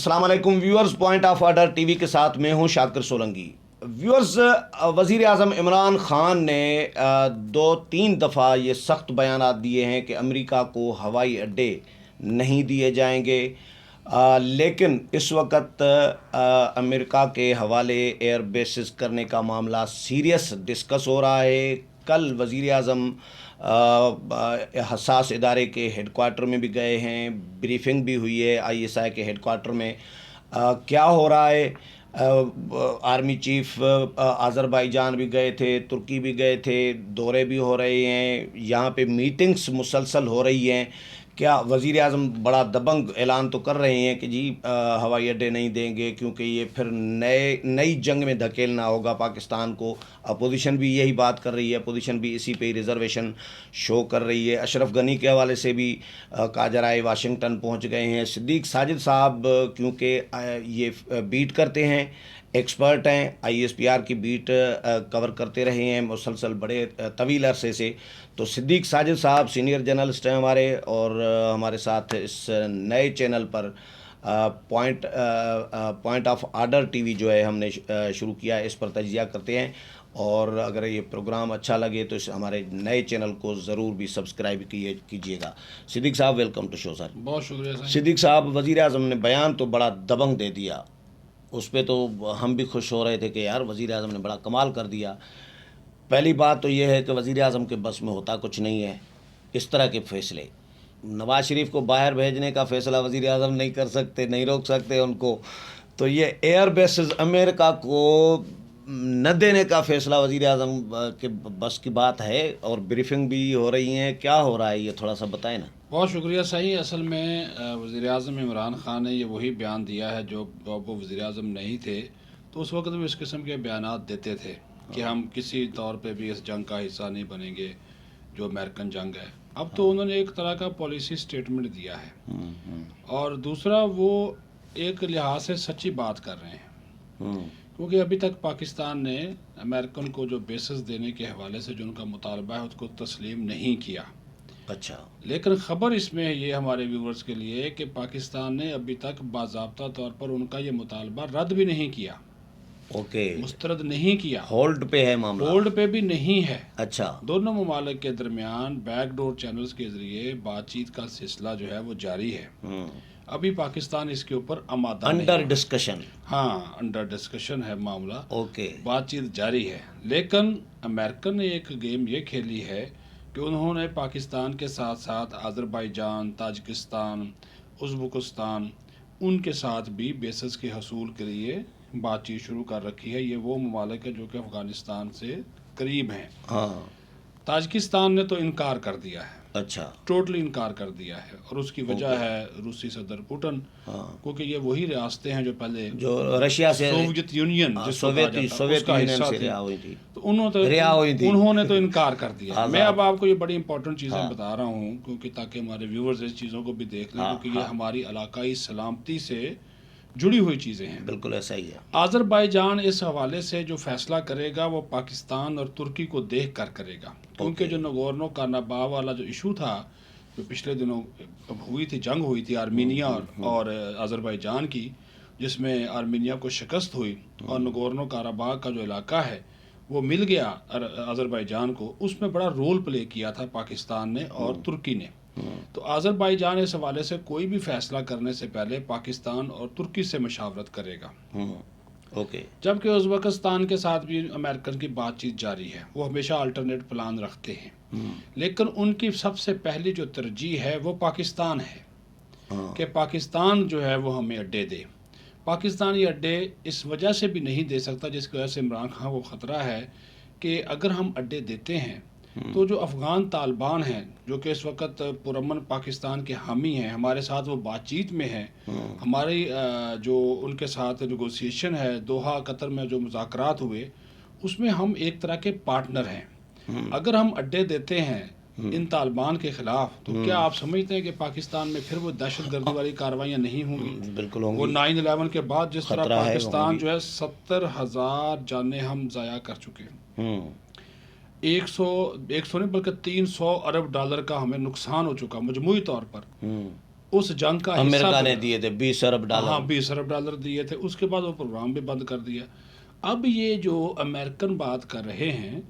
السلام علیکم viewers, point of order T V کے ساتھ میں ہوں شاکر سولنگی۔ ویورز، وزیر اعظم عمران خان نے 2-3 دفعہ یہ سخت بیانات دیے ہیں کہ امریکہ کو ہوائی اڈے نہیں دیے جائیں گے، لیکن اس وقت امریکہ کے حوالے ایئر بیسز کرنے کا معاملہ سیریس ڈسکس ہو رہا ہے۔ کل وزیر اعظم حساس ادارے کے ہیڈ کوارٹر میں بھی گئے ہیں، بریفنگ بھی ہوئی ہے ISI کے ہیڈ کوارٹر میں۔ کیا ہو رہا ہے؟ آرمی چیف آذربائیجان بھی گئے تھے، ترکی بھی گئے تھے، دورے بھی ہو رہے ہیں، یہاں پہ میٹنگز مسلسل ہو رہی ہیں۔ کیا وزیر اعظم بڑا دبنگ اعلان تو کر رہے ہیں کہ جی ہوائی اڈے نہیں دیں گے، کیونکہ یہ پھر نئی جنگ میں دھکیلنا ہوگا پاکستان کو۔ اپوزیشن بھی یہی بات کر رہی ہے، اپوزیشن بھی اسی پہ ریزرویشن شو کر رہی ہے۔ اشرف غنی کے حوالے سے بھی کاجرائے واشنگٹن پہنچ گئے ہیں۔ صدیق ساجد صاحب کیونکہ یہ بیٹ کرتے ہیں، ایکسپرٹ ہیں، ISPR کی بیٹ کور کرتے رہے ہیں مسلسل بڑے طویل عرصے سے، تو صدیق ساجد صاحب سینئر جرنلسٹ ہیں ہمارے، اور ہمارے ساتھ اس نئے channel per point of order T V جو ہے ہم نے شروع کیا ہے، اس پر تجزیہ کرتے ہیں، اور اگر یہ پروگرام اچھا لگے تو ہمارے نئے چینل کو ضرور بھی سبسکرائب کیجیے گا۔ صدیق صاحب ویلکم ٹو شو سر۔ بہت شکریہ سر۔ صدیق صاحب، وزیر اعظم نے بیان تو بڑا دبنگ دے دیا، اس پہ تو ہم بھی خوش ہو رہے تھے کہ یار وزیر اعظم نے بڑا کمال کر دیا۔ پہلی بات تو یہ ہے کہ وزیر اعظم کے بس میں ہوتا کچھ نہیں ہے اس طرح کے فیصلے۔ نواز شریف کو باہر بھیجنے کا فیصلہ وزیر اعظم نہیں کر سکتے، نہیں روک سکتے ان کو، تو یہ ایئر بیسز امریکہ کو نہ دینے کا فیصلہ وزیر اعظم کے بس کی بات ہے، اور بریفنگ بھی ہو رہی ہیں۔ کیا ہو رہا ہے یہ تھوڑا سا بتائیں نا۔ بہت شکریہ۔ صحیح، اصل میں وزیر اعظم عمران خان نے یہ وہی بیان دیا ہے جو وہ وزیر اعظم نہیں تھے تو اس وقت بھی اس قسم کے بیانات دیتے تھے کہ ہم کسی طور پہ بھی اس جنگ کا حصہ نہیں بنیں گے جو امریکن جنگ ہے۔ اب تو انہوں نے ایک طرح کا پالیسی سٹیٹمنٹ دیا ہے، اور دوسرا وہ ایک لحاظ سے سچی بات کر رہے ہیں، کیونکہ ابھی تک پاکستان نے امریکن کو جو بیسز دینے کے حوالے سے جو ان کا مطالبہ ہے اس کو تسلیم نہیں کیا۔ اچھا، لیکن خبر اس میں یہ ہمارے ویورز کے لیے کہ پاکستان نے ابھی تک باضابطہ طور پر ان کا یہ مطالبہ رد بھی نہیں کیا، اوکے، مسترد نہیں کیا، ہولڈ پہ ہے معاملہ، ہولڈ پہ بھی نہیں ہے۔ اچھا، دونوں ممالک کے درمیان بیک ڈور چینلز کے ذریعے بات چیت کا سلسلہ جو ہے وہ جاری ہے۔ ابھی پاکستان اس کے اوپر آمادہ نہیں انڈر ہے۔ ڈسکشن، ہاں، انڈر ڈسکشن ہے معاملہ، اوکے، بات چیت جاری ہے۔ لیکن امریکن نے ایک گیم یہ کھیلی ہے کہ انہوں نے پاکستان کے ساتھ ساتھ آذربائیجان، تاجکستان، ازبکستان، ان کے ساتھ بھی بیسز کے حصول کے لیے بات چیت شروع کر رکھی ہے۔ یہ وہ ممالک ہیں جو کہ افغانستان سے قریب ہیں۔ ہاں، تاجکستان نے تو انکار کر دیا ہے، اچھا، ٹوٹلی انکار کر دیا ہے، اور اس کی وجہ ہے روسی صدر پوٹن، کیونکہ یہ وہی ریاستیں ہیں جو پہلے جو رشیا سے سوویت یونین جس کو کہا جاتا ہے، اس کا یونین حصہ سے تھی، رہا ہوئی تھی، تو انہوں نے تو انکار کر دیا۔ میں اب آپ کو یہ بڑی امپورٹنٹ چیزیں بتا رہا ہوں کیونکہ تاکہ ہمارے ویورز اس چیزوں کو بھی دیکھ لیں، کیونکہ یہ ہماری علاقائی سلامتی سے جڑی ہوئی چیزیں ہیں۔ بالکل ایسا ہی ہے۔ آذربائیجان اس حوالے سے جو فیصلہ کرے گا وہ پاکستان اور ترکی کو دیکھ کر کرے گا، کیونکہ جو نگورنو کارناباخ والا جو ایشو تھا، جو پچھلے دنوں جنگ ہوئی تھی آرمینیا اور آذربائیجان کی، جس میں آرمینیا کو شکست ہوئی اور نگورنو کاراباخ کا جو علاقہ ہے وہ مل گیا آذربائیجان کو، اس میں بڑا رول پلے کیا تھا پاکستان نے اور ترکی نے۔ تو آذربائیجان اس حوالے سے کوئی بھی فیصلہ کرنے سے پہلے پاکستان اور ترکی سے مشاورت کرے گا، اوکے، جبکہ ازبکستان کے ساتھ بھی امریکن کی بات چیت جاری ہے، وہ ہمیشہ الٹرنیٹ پلان رکھتے ہیں، لیکن ان کی سب سے پہلی جو ترجیح ہے وہ پاکستان ہے کہ پاکستان جو ہے وہ ہمیں اڈے دے۔ پاکستان یہ اڈے اس وجہ سے بھی نہیں دے سکتا جس کی وجہ سے عمران خان کو خطرہ ہے کہ اگر ہم اڈے دیتے ہیں تو جو افغان طالبان ہیں جو کہ اس وقت پرامن پاکستان کے حامی ہیں، ہمارے ساتھ وہ بات چیت میں ہیں، ہماری جو ان کے ساتھ نیگوسیشن ہے دوحہ قطر میں جو مذاکرات ہوئے اس میں ہم ایک طرح کے پارٹنر ہیں۔ اگر ہم اڈے دیتے ہیں ان طالبان کے خلاف تو کیا آپ سمجھتے ہیں کہ پاکستان میں پھر وہ دہشت گردی والی کارروائیاں نہیں ہوں گی؟ بالکل ہوں وہ گی، 9/11 کے بعد جس طرح خطرہ ہے، پاکستان جو ہے 70,000 جانیں ہم ضائع کر چکے ہیں، 100 نہیں بلکہ $300 ارب کا ہمیں نقصان ہو چکا مجموعی طور پر۔ اس جنگ کا حصہ امریکہ نے بنا۔ دیے تھے 20 ارب ڈالر. ہاں 20 ارب ڈالر دیے تھے، اس کے بعد وہ پروگرام بھی بند کر دیا۔ اب یہ جو امریکن بات کر رہے ہیں،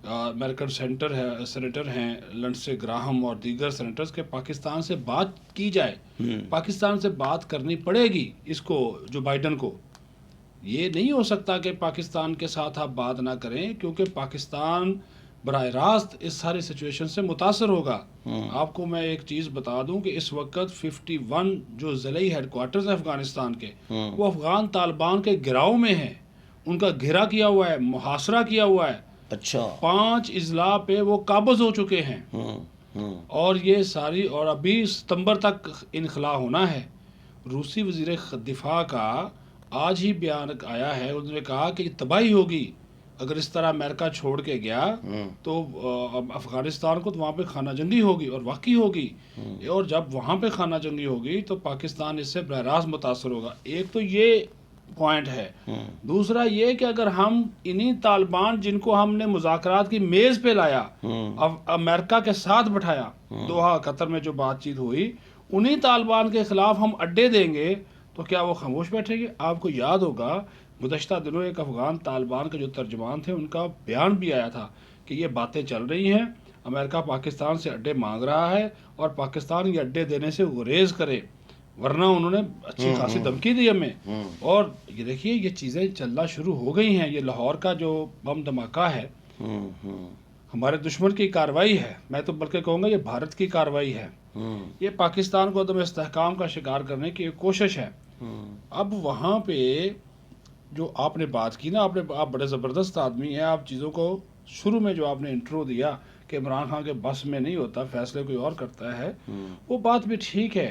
امریکن سینیٹر ہیں لنڈسے گراہم اور دیگر سینیٹرز کے پاکستان سے بات کی جائے، پاکستان سے بات کرنی پڑے گی اس کو، جو بائیڈن کو۔ یہ نہیں ہو سکتا کہ پاکستان کے ساتھ آپ بات نہ کریں، کیونکہ پاکستان براہ راست اس ساری سچویشن سے متاثر ہوگا۔ آپ کو میں ایک چیز بتا دوں کہ اس وقت 51 جو ضلعی ہیڈ کوارٹرز ہیں افغانستان کے، وہ افغان طالبان کے گھراؤ میں ہیں، ان کا گھیرا کیا ہوا ہے، محاصرہ کیا ہوا ہے۔ اچھا. 5 اضلاع پہ وہ قابض ہو چکے ہیں، اور یہ ساری، اور ابھی ستمبر تک انخلا ہونا ہے۔ روسی وزیر دفاع کا آج ہی بیان آیا ہے، انہوں نے کہا کہ تباہی ہوگی اگر اس طرح امریکہ چھوڑ کے گیا تو افغانستان کو تو وہاں پہ خانہ جنگی ہوگی، اور واقعی ہوگی۔ اور جب وہاں پہ خانہ جنگی ہوگی تو پاکستان اس سے براہ راست متاثر ہوگا۔ ایک تو یہ پوائنٹ ہے۔ دوسرا یہ کہ اگر ہم انہی طالبان جن کو ہم نے مذاکرات کی میز پہ لایا، امریکہ کے ساتھ بٹھایا، دوحہ قطر میں جو بات چیت ہوئی، انہی طالبان کے خلاف ہم اڈے دیں گے تو کیا وہ خاموش بیٹھیں گے؟ آپ کو یاد ہوگا گزشتہ دنوں ایک افغان طالبان کے جو ترجمان تھے، ان کا بیان بھی آیا تھا کہ یہ باتیں چل رہی ہیں، امریکہ پاکستان سے اڈے مانگ رہا ہے اور پاکستان یہ اڈے دینے سے گریز کرے، ورنہ انہوں نے اچھی خاصی دھمکی دی ہمیں۔ اور یہ دیکھیے یہ چیزیں چلنا شروع ہو گئی ہیں۔ یہ لاہور کا جو بم دھماکہ ہے ہمارے دشمن کی کارروائی ہے، میں تو بلکہ کہوں گا یہ بھارت کی کارروائی ہے، یہ پاکستان کو عدم استحکام کا شکار کرنے کی ایک کوشش ہے۔ اب وہاں پہ جو آپ نے بات کی نا، آپ بڑے زبردست آدمی ہیں، آپ چیزوں کو شروع میں جو آپ نے انٹرو دیا کہ عمران خان کے بس میں نہیں ہوتا، فیصلے کوئی اور کرتا ہے، وہ بات بھی ٹھیک ہے،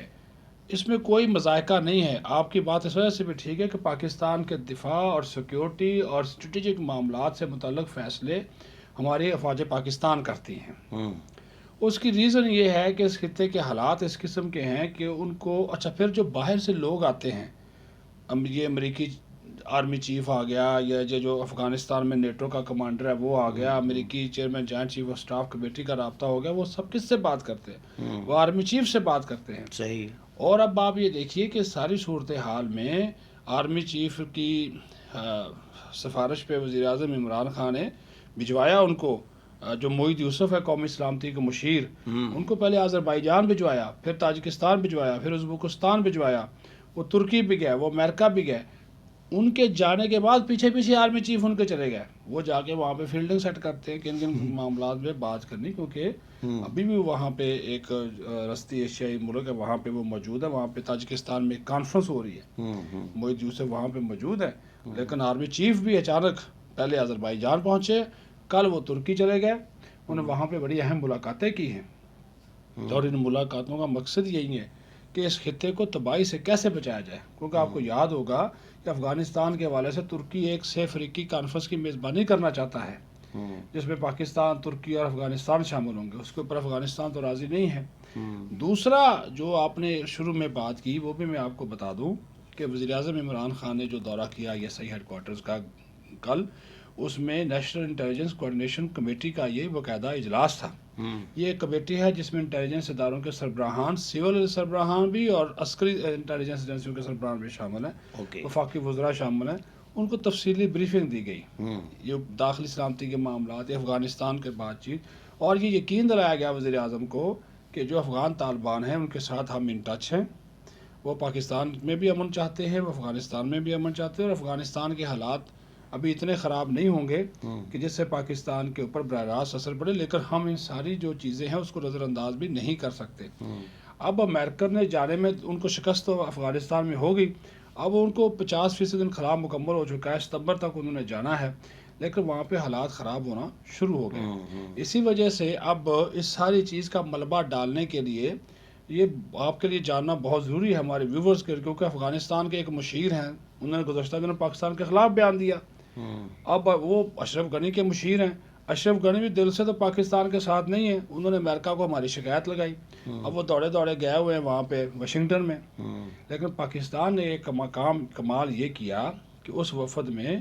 اس میں کوئی مذائقہ نہیں ہے۔ آپ کی بات اس وجہ سے بھی ٹھیک ہے کہ پاکستان کے دفاع اور سیکیورٹی اور اسٹریٹجک معاملات سے متعلق فیصلے ہماری افواج پاکستان کرتی ہیں۔ اس کی ریزن یہ ہے کہ اس خطے کے حالات اس قسم کے ہیں کہ ان کو، اچھا پھر جو باہر سے لوگ آتے ہیں، یہ امریکی آرمی چیف آ گیا، یا جو افغانستان میں نیٹو کا کمانڈر ہے وہ آ گیا، امریکی chairman joint chief of staff committee کا رابطہ ہو گیا، وہ سب کس سے بات کرتے ہیں؟ وہ آرمی چیف سے بات کرتے ہیں۔ صحیح. اور اب آپ یہ دیکھیے کہ ساری صورتحال میں آرمی چیف کی سفارش پہ وزیر اعظم عمران خان نے بھجوایا ان کو، جو معید یوسف ہے قومی سلامتی کے مشیر، ان کو پہلے آذربائیجان بھجوایا، پھر تاجکستان بھجوایا، پھر ازبکستان بھجوایا، وہ ترکی بھی گئے، وہ امریکہ بھی گئے۔ ان کے جانے کے بعد پیچھے پیچھے آرمی چیف ان کے چلے گئے، وہ جا کے وہاں پہ فیلڈنگ سیٹ کرتے ہیں کہ ان معاملات میں بات کرنی، کیونکہ ابھی بھی وہاں پہ ایک رستی ایشیائی ملک ہے، وہاں پہ وہ موجود ہے، وہاں پہ تاجکستان میں ایک کانفرنس ہو رہی ہے، معید یوسف وہاں پہ موجود ہے، لیکن آرمی چیف بھی اچانک پہلے آذربائیجان پہنچے، کل وہ ترکی چلے گئے، انہوں نے وہاں پہ بڑی اہم ملاقاتیں کی ہیں، اور ان ملاقاتوں کا مقصد یہی ہے کہ اس خطے کو تباہی سے کیسے بچایا جائے، کیونکہ آپ کو یاد ہوگا کہ افغانستان کے حوالے سے ترکی ایک 6 فریقی کانفرنس کی میزبانی کرنا چاہتا ہے، جس میں پاکستان، ترکی اور افغانستان شامل ہوں گے، اس کے اوپر افغانستان تو راضی نہیں ہے۔ دوسرا جو آپ نے شروع میں بات کی وہ بھی میں آپ کو بتا دوں کہ وزیر اعظم عمران خان نے جو دورہ کیا ISI ہیڈ کوارٹرز کا کل، اس میں نیشنل انٹیلیجنس کوآرڈینیشن کمیٹی کا یہ باقاعدہ اجلاس تھا۔ یہ ایک کمیٹی ہے جس میں انٹیلیجنس اداروں کے سربراہان، سول سربراہان بھی اور عسکری انٹیلیجنس ایجنسیوں کے سربراہان بھی شامل ہیں، وفاقی وزراء شامل ہیں، ان کو تفصیلی بریفنگ دی گئی، یہ داخلی سلامتی کے معاملات، افغانستان کے بات چیت، اور یہ یقین دلایا گیا وزیر اعظم کو کہ جو افغان طالبان ہیں ان کے ساتھ ہم ان ٹچ ہیں، وہ پاکستان میں بھی امن چاہتے ہیں، وہ افغانستان میں بھی امن چاہتے ہیں، اور افغانستان کے حالات ابھی اتنے خراب نہیں ہوں گے کہ جس سے پاکستان کے اوپر براہ راست اثر پڑے، لیکن ہم ان ساری جو چیزیں ہیں اس کو نظر انداز بھی نہیں کر سکتے۔ اب امریکن نے جانے میں ان کو شکست تو افغانستان میں ہوگی، اب ان کو 50% انخلا مکمل ہو چکا ہے، ستمبر تک انہوں نے جانا ہے، لیکن وہاں پہ حالات خراب ہونا شروع ہو گئے۔ اسی وجہ سے اب اس ساری چیز کا ملبہ ڈالنے کے لیے یہ آپ کے لیے جاننا بہت ضروری ہے ہمارے ویورز کے، کیونکہ افغانستان کے ایک مشیر ہیں، انہوں نے گزشتہ دنوں پاکستان کے خلاف بیان دیا، اب وہ اشرف غنی کے مشیر ہیں، اشرف غنی بھی دل سے تو پاکستان کے ساتھ نہیں ہیں، انہوں نے امریکہ کو ہماری شکایت لگائی، اب وہ دوڑے دوڑے گئے ہوئے ہیں وہاں پہ واشنگٹن میں، لیکن پاکستان نے ایک کمال یہ کیا کہ اس وفد میں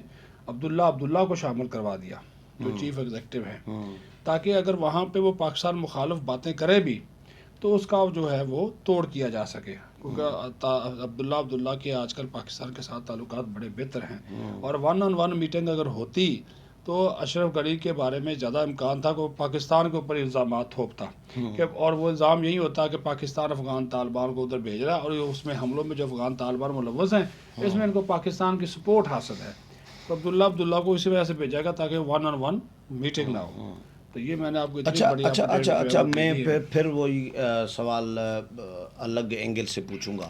عبداللہ کو شامل کروا دیا جو چیف ایگزیکٹو ہیں، تاکہ اگر وہاں پہ وہ پاکستان مخالف باتیں کرے بھی تو اس کا جو ہے وہ توڑ کیا جا سکے، کیونکہ عبداللہ کے آج کل پاکستان کے ساتھ تعلقات بڑے بہتر ہیں، اور 1 on 1 میٹنگ اگر ہوتی تو اشرف غنی کے بارے میں زیادہ امکان تھا کہ وہ پاکستان کے اوپر الزامات تھوپتا، کہ اور وہ الزام یہی ہوتا کہ پاکستان افغان طالبان کو ادھر بھیج رہا ہے، اور اس میں حملوں میں جو افغان طالبان ملوث ہیں اس میں ان کو پاکستان کی سپورٹ حاصل ہے، تو عبداللہ کو اسی وجہ سے بھیجا گیا تاکہ 1 on 1 میٹنگ نہ ہو۔ تو یہ میں نے آپ کو اتنی بڑی اچھا میں پھر وہی سوال الگ اینگل سے پوچھوں گا۔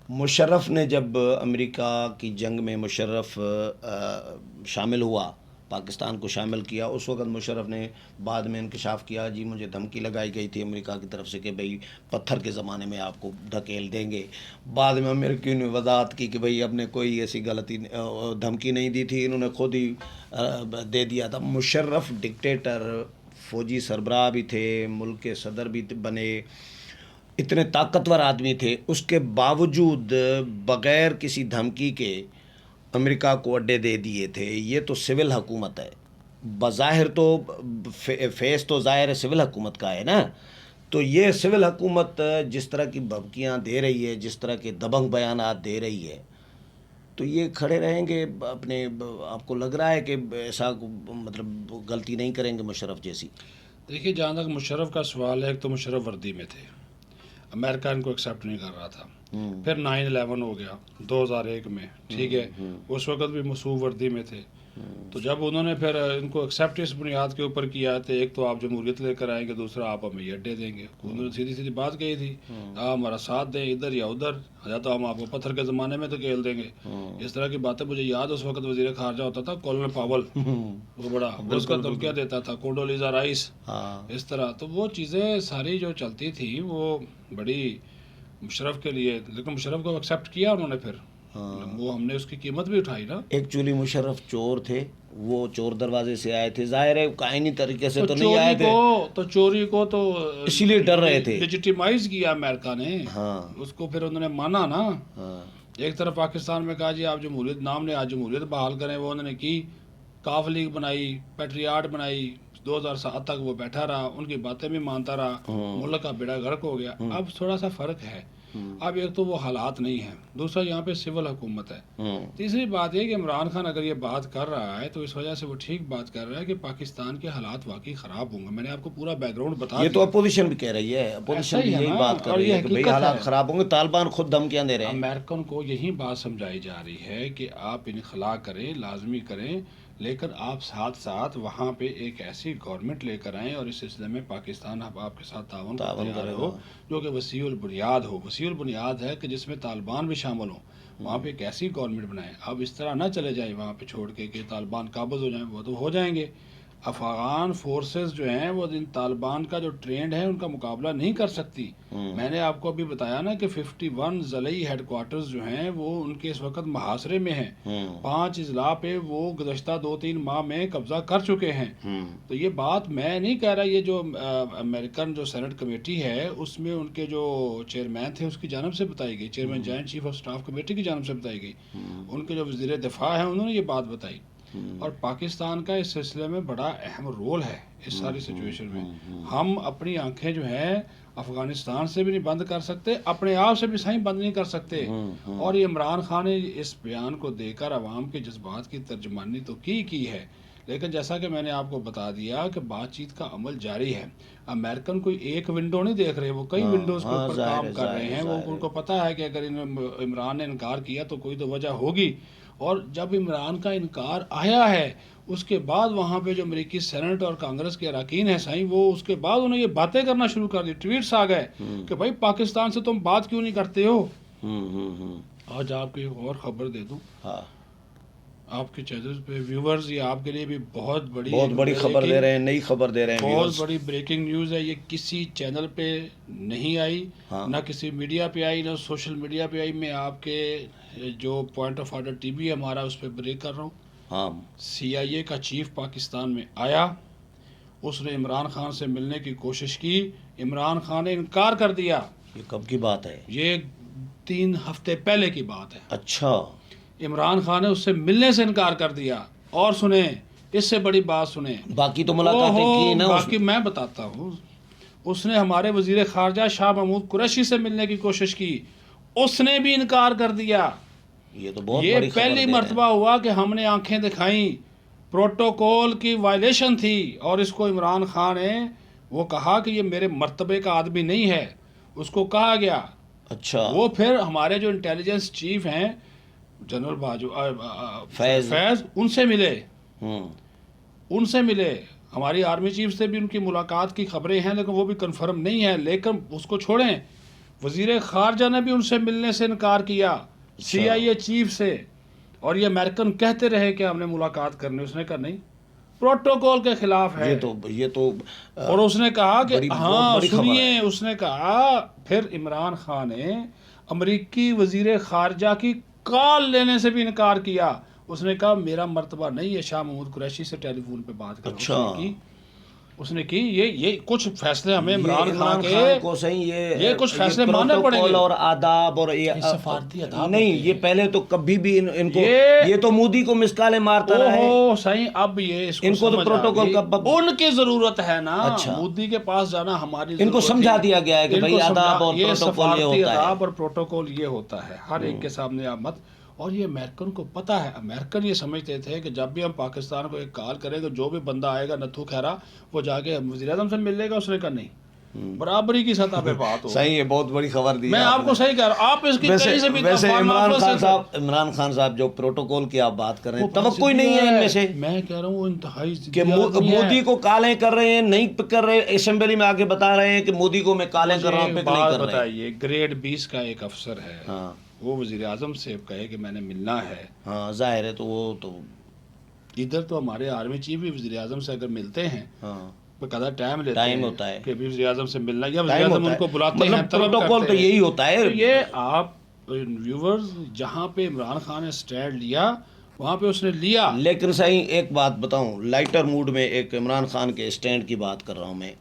مشرف نے جب امریکہ کی جنگ میں مشرف شامل ہوا، پاکستان کو شامل کیا، اس وقت مشرف نے بعد میں انکشاف کیا، جی مجھے دھمکی لگائی گئی تھی امریکہ کی طرف سے کہ بھئی پتھر کے زمانے میں آپ کو دھکیل دیں گے۔ بعد میں امریکیوں نے وضاحت کی کہ بھئی اب نے کوئی ایسی غلطی دھمکی نہیں دی تھی، انہوں نے خود ہی دے دیا تھا۔ مشرف ڈکٹیٹر، فوجی سربراہ بھی تھے، ملک کے صدر بھی بنے، اتنے طاقتور آدمی تھے، اس کے باوجود بغیر کسی دھمکی کے امریکہ کو اڈے دے دیے تھے۔ یہ تو سول حکومت ہے، بظاہر تو فیس تو ظاہر ہے سول حکومت کا ہے نا، تو یہ سول حکومت جس طرح کی بھبکیاں دے رہی ہے، جس طرح کے دبنگ بیانات دے رہی ہے، تو یہ کھڑے رہیں گے اپنے، آپ کو لگ رہا ہے کہ ایسا مطلب غلطی نہیں کریں گے مشرف جیسی؟ دیکھیے جہاں تک مشرف کا سوال ہے، ایک تو مشرف وردی میں تھے، امریکہ ان کو ایکسیپٹ نہیں کر رہا تھا، پھر 9/11 ہو گیا 2001 میں، ٹھیک ہے، اس وقت بھی مصوب وردی میں تھے، تو جب انہوں نے پھر ان کو ایکسیپٹ اس بنیاد کے اوپر کیا تو ایک تو آپ جمہوریت لے کر آئیں گے، دوسرا آپ ہمیں یہ اڈے دیں گے، انہوں نے سیدھی سیدھی بات کہی تھی، آپ ہمارا ساتھ دیں ادھر یا ادھر، یا تو ہم آپ کو پتھر کے زمانے میں دھکیل دیں گے۔ اس طرح کی باتیں مجھے یاد، اس وقت وزیر خارجہ ہوتا تھا کولن پاول، وہ بڑا اس کا دھمکیاں دیتا تھا، کونڈولیزا رائس، اس طرح، تو وہ چیزیں ساری جو چلتی تھی وہ بڑی مشرف کے لیے، لیکن مشرف کو ایکسیپٹ کیا انہوں نے، پھر وہ ہم نے اس کی قیمت بھی اٹھائی نا۔ ایکچولی مشرف چور تھے، وہ چور دروازے سے آئے تھے، ظاہر ہے قائنی طریقے سے تو نہیں آئے تھے، تو چوری کو تو اسی لیے ڈر رہے تھے، لیجیٹیمائز کیا امریکہ نے، اس کو پھر انہوں نے مانا نا۔ ایک طرف پاکستان میں کہا جی آپ جمہوریت، نام نے آج جمہوریت بحال کریں، وہ انہوں نے کی، کاف لیگ بنائی، پیٹریاٹ بنائی، 2007 تک وہ بیٹھا رہا، ان کی باتیں بھی مانتا رہا، ملک کا بیڑا غرق ہو گیا۔ اب تھوڑا سا فرق ہے، اب ایک تو وہ حالات نہیں ہیں، دوسرا یہاں پہ سول حکومت ہے، تیسری بات یہ کہ عمران خان اگر یہ بات کر رہا ہے تو اس وجہ سے وہ ٹھیک بات کر رہا ہے کہ پاکستان کے حالات واقعی خراب ہوں گے، میں نے آپ کو پورا بیک گراؤنڈ بتا دیا۔ یہ تو اپوزیشن بھی کہہ رہی ہے، اپوزیشن بھی یہی بات کر رہی ہے کہ بھئی حالات خراب ہوں گے، طالبان خود دھمکیاں دے رہے ہیں۔ امریکن کو یہی بات سمجھائی جا رہی ہے کہ آپ انخلا کریں، لازمی کریں، لیکن آپ ساتھ ساتھ وہاں پہ ایک ایسی گورنمنٹ لے کر آئیں اور اس سلسلے میں پاکستان آپ کے ساتھ تعاون کرے ہو جو کہ وسیع البنیاد ہو۔ وسیع البنیاد ہے کہ جس میں طالبان بھی شامل ہوں، وہاں پہ ایک ایسی گورنمنٹ بنائیں۔ اب اس طرح نہ چلے جائیں وہاں پہ چھوڑ کے کہ طالبان قابض ہو جائیں، وہ تو ہو جائیں گے، افغان فورسز جو ہیں وہ ان طالبان کا جو ٹرینڈ ہے ان کا مقابلہ نہیں کر سکتی۔ میں نے آپ کو ابھی بتایا نا کہ 51 ضلعی ہیڈ کوارٹرز جو ہیں وہ ان کے اس وقت محاصرے میں ہیں، 5 اضلاع پہ وہ گزشتہ 2-3 ماہ میں قبضہ کر چکے ہیں۔ تو یہ بات میں نہیں کہہ رہا، یہ جو امریکن جو سینٹ کمیٹی ہے اس میں ان کے جو چیئرمین تھے اس کی جانب سے بتائی گئی، chairman joint chief of staff committee کی جانب سے بتائی گئی، ان کے جو وزیر دفاع ہیں انہوں نے یہ بات بتائی، اور پاکستان کا اس سلسلے میں بڑا اہم رول ہے اس ساری سچویشن میں۔ ہم اپنی آنکھیں جو ہیں افغانستان سے بھی نہیں بند کر سکتے، اپنے آپ سے بھی صحیح بند نہیں کر سکتے، اور یہ عمران خان نے اس بیان کو دے کر عوام کے جذبات کی ترجمانی تو کی ہے، لیکن جیسا کہ میں نے آپ کو بتا دیا کہ بات چیت کا عمل جاری ہے۔ امریکن کوئی ایک ونڈو نہیں دیکھ رہے، وہ کئی ونڈوز کے اوپر کام کر رہے ہیں، وہ ان کو پتہ ہے کہ اگر عمران نے انکار کیا تو کوئی تو وجہ ہوگی، اور جب عمران کا انکار آیا ہے اس کے بعد وہاں پہ جو امریکی سینٹ اور کانگریس کے اراکین ہیں سائیں، وہ اس کے بعد انہیں یہ باتیں کرنا شروع کر دی، ٹویٹس آ گئے کہ بھائی پاکستان سے تم بات کیوں نہیں کرتے ہو۔ آج آپ کو ایک اور خبر دے دوں، آپ کے چینل پہ ویورز، یہ آپ کے لیے بھی بہت بڑی خبر دے رہے ہیں، نئی خبر دے رہے ہیں، بہت بڑی بریکنگ نیوز ہے، یہ کسی چینل پہ نہیں آئی، نہ کسی میڈیا پہ آئی، نہ سوشل میڈیا پہ آئی، میں آپ کے جو point of order T V ہے ہمارا اس پہ بریک کر رہا ہوں۔ CIA کا چیف پاکستان میں آیا، اس نے عمران خان سے ملنے کی کوشش کی، عمران خان نے انکار کر دیا۔ یہ کب کی بات ہے؟ یہ 3 ہفتے پہلے کی بات ہے۔ اچھا، عمران خان نے اس سے ملنے سے انکار کر دیا، اور سنیں اس سے بڑی بات سنیں، باقی تو ملاقاتیں کی نا، باقی میں بتاتا ہوں، اس نے ہمارے وزیر خارجہ شاہ محمود قریشی سے ملنے کی کوشش کی، اس نے بھی انکار کر دیا۔ یہ تو بہت یہ بڑی خبر پہلی دے رہے ہیں۔ مرتبہ ہوا کہ ہم نے آنکھیں دکھائیں، پروٹوکول کی وائلیشن تھی، اور اس کو عمران خان نے وہ کہا کہ یہ میرے مرتبے کا آدمی نہیں ہے، اس کو کہا گیا۔ اچھا، وہ پھر ہمارے جو انٹیلیجنس چیف ہیں جنرل فیض، ان سے ملے، ان سے ملے، ہماری آرمی چیف سے بھی ان کی ملاقات کی خبریں ہیں، لیکن وہ بھی کنفرم نہیں ہے۔ لیکن اس کو چھوڑیں، وزیر خارجہ نے بھی ان سے ملنے سے انکار کیا، CIA چیف سے، اور یہ امریکن کہتے رہے کہ ہم نے ملاقات کرنی، اس نے کہا نہیں، پروٹوکول کے خلاف ہے۔ یہ تو اور اس نے کہا کہ بہت ہاں بڑی خبر سنیے، ہے۔ اس نے کہا پھر عمران خان نے امریکی وزیر خارجہ کی کال لینے سے بھی انکار کیا۔ اس نے کہا میرا مرتبہ نہیں ہے شاہ محمود قریشی سے ٹیلی فون پہ بات کرنا۔ اچھا، اس نے کی یہ کچھ فیصلے ہمیں عمران خان کے کو صحیح یہ کچھ فیصلے ماننے پڑیں گے، اور آداب اور یہ سفارتی آداب نہیں، ہوتے یہ ہیں۔ پہلے تو کبھی بھی ان کو یہ تو مودی کو مسکالے مارتا رہا ہے۔ اوہ صحیح، اب یہ اس کو ان کو تو سمجھ آ پروٹوکول گئی۔ کا ان کی ضرورت ہے نا، اچھا، مودی کے پاس جانا ہماری ان کو ضرورت سمجھا ہے۔ دیا گیا ہے کہ ان بھائی کو سمجھا- آداب اور یہ پروٹوکول یہ سفارتی ہوتا ہے۔ آداب اور پروٹوکول یہ ہوتا ہے، ہر ایک کے سامنے آپ مت۔ اور یہ امریکن کو پتہ ہے، امریکن یہ سمجھتے تھے کہ جب بھی ہم پاکستان کو ایک کال کریں گے، جو بھی بندہ آئے گا نتھو کھیرا، وہ جا کے وزیر اعظم سے مل لے گا۔ اس نے کہا نہیں، برابری کی سطح پہ بات ہو۔ صحیح ہے، بہت بڑی خبر دی میں آپ کو صحیح کہہ رہا ہوں، آپ اس کی کہیں سے بھی ویسے افواہ عمران خان صاحب جو پروٹوکول کی آپ بات کر رہے ہیں، وہ توقع ہی نہیں ہے ان میں سے میں کہہ رہا ہوں وہ انتہائی کہ مودی کو کالیں کر رہے ہیں، نہیں کر رہے، اسمبلی میں آ کے بتا رہے ہیں کہ مودی کو میں کالیں کر رہا ہوں، پک نہیں کر رہے۔ بتائیے، گریڈ 20 کا ایک افسر ہے، ہاں وہ وزیر اعظم سے کہے کہ میں نے ملنا ہے۔ ہاں، ظاہر ہے، تو وہ تو ادھر تو ہمارے آرمی چیف بھی وزیر اعظم سے اگر ملتے ہیں ہاں بقدر ٹائم لیتے ٹائم ہیں ہوتا ہے کہ وزیر اعظم سے ملنا، یا وزیر ٹائم اعظم ہوتا ان کو ہے، بلاتے ہیں، مطلب طلب پروٹوکول کرتے تو ہیں۔ یہی ہوتا ہے۔ تو یہ آپ ویورز، جہاں پہ عمران خان نے سٹینڈ لیا وہاں پہ اس نے لیا۔ لیکن صحیح ایک بات بتاؤں، لائٹر موڈ میں ایک عمران خان کے اسٹینڈ کی بات کر رہا ہوں میں،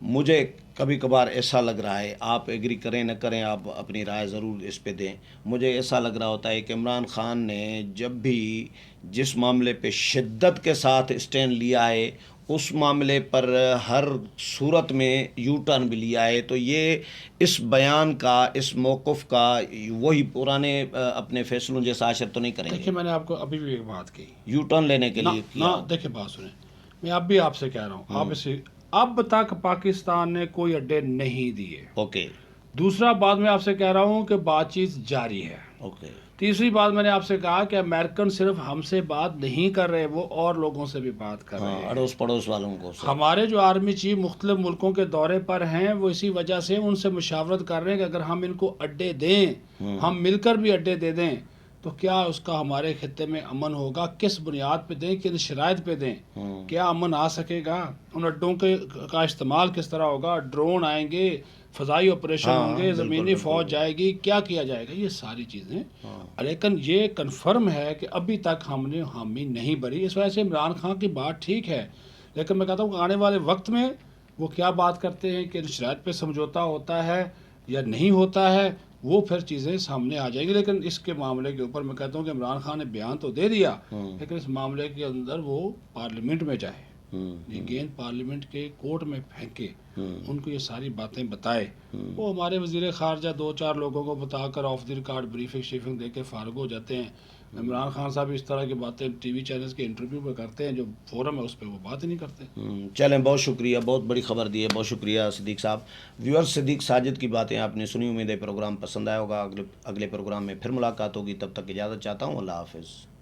مجھے کبھی کبھار ایسا لگ رہا ہے، آپ ایگری کریں نہ کریں، آپ اپنی رائے ضرور اس پہ دیں، مجھے ایسا لگ رہا ہوتا ہے کہ عمران خان نے جب بھی جس معاملے پہ شدت کے ساتھ اسٹینڈ لیا ہے، اس معاملے پر ہر صورت میں یو ٹرن بھی لیا ہے، تو یہ اس بیان کا، اس موقف کا وہی پرانے اپنے فیصلوں جیسا اثر تو نہیں کریں گے؟ دیکھیں، میں نے آپ کو ابھی بھی ایک بات کہی، یو ٹرن لینے کے لیے نہ دیکھیں، بات سنیں، میں اب بھی آپ سے کہہ رہا ہوں، آپ اسے اب تک پاکستان نے کوئی اڈے نہیں دیے۔ اوکے دوسرا بات میں آپ سے کہہ رہا ہوں کہ بات چیت جاری ہے۔ اوکے تیسری بات میں نے آپ سے کہا کہ امریکن صرف ہم سے بات نہیں کر رہے، وہ اور لوگوں سے بھی بات کر رہے ہاں، ہیں۔ اڑوس پڑوس والوں کو ہمارے جو آرمی چیف مختلف ملکوں کے دورے پر ہیں، وہ اسی وجہ سے ان سے مشاورت کر رہے ہیں کہ اگر ہم ان کو اڈے دیں، ہم مل کر بھی اڈے دے دیں، تو کیا اس کا ہمارے خطے میں امن ہوگا، کس بنیاد پہ دیں، کن شرائط پہ دیں، کیا امن آ سکے گا، ان اڈوں کا استعمال کس طرح ہوگا، ڈرون آئیں گے، فضائی آپریشن ہوں گے، زمینی فوج جائے گی، کیا کیا جائے گا، یہ ساری چیزیں۔ لیکن یہ کنفرم ہے کہ ابھی تک ہم نے حامی نہیں بھری۔ اس وجہ سے عمران خان کی بات ٹھیک ہے، لیکن میں کہتا ہوں کہ آنے والے وقت میں وہ کیا بات کرتے ہیں کہ شرائط پہ سمجھوتا ہوتا ہے یا نہیں ہوتا ہے، وہ پھر چیزیں سامنے آ جائیں گی۔ لیکن اس کے معاملے کے اوپر میں کہتا ہوں کہ عمران خان نے بیان تو دے دیا، لیکن اس معاملے کے اندر وہ پارلیمنٹ میں جائے، یہ گیند پارلیمنٹ کے کورٹ میں پھینکے، ان کو یہ ساری باتیں بتائے۔ وہ ہمارے وزیر خارجہ دو چار لوگوں کو بتا کر آف دی ریکارڈ بریفنگ شیفنگ دے کے فارغ ہو جاتے ہیں۔ عمران خان صاحب اس طرح کی باتیں ٹی وی چینلز کے انٹرویو پہ کرتے ہیں، جو فورم ہے اس پہ وہ بات ہی نہیں کرتے۔ چلیں، بہت شکریہ، بہت بڑی خبر دی ہے، بہت شکریہ صدیق صاحب۔ ویور صدیق ساجد کی باتیں آپ نے سنی، امید ہے پروگرام پسند آیا ہوگا۔ اگلے پروگرام میں پھر ملاقات ہوگی، تب تک اجازت چاہتا ہوں، اللہ حافظ۔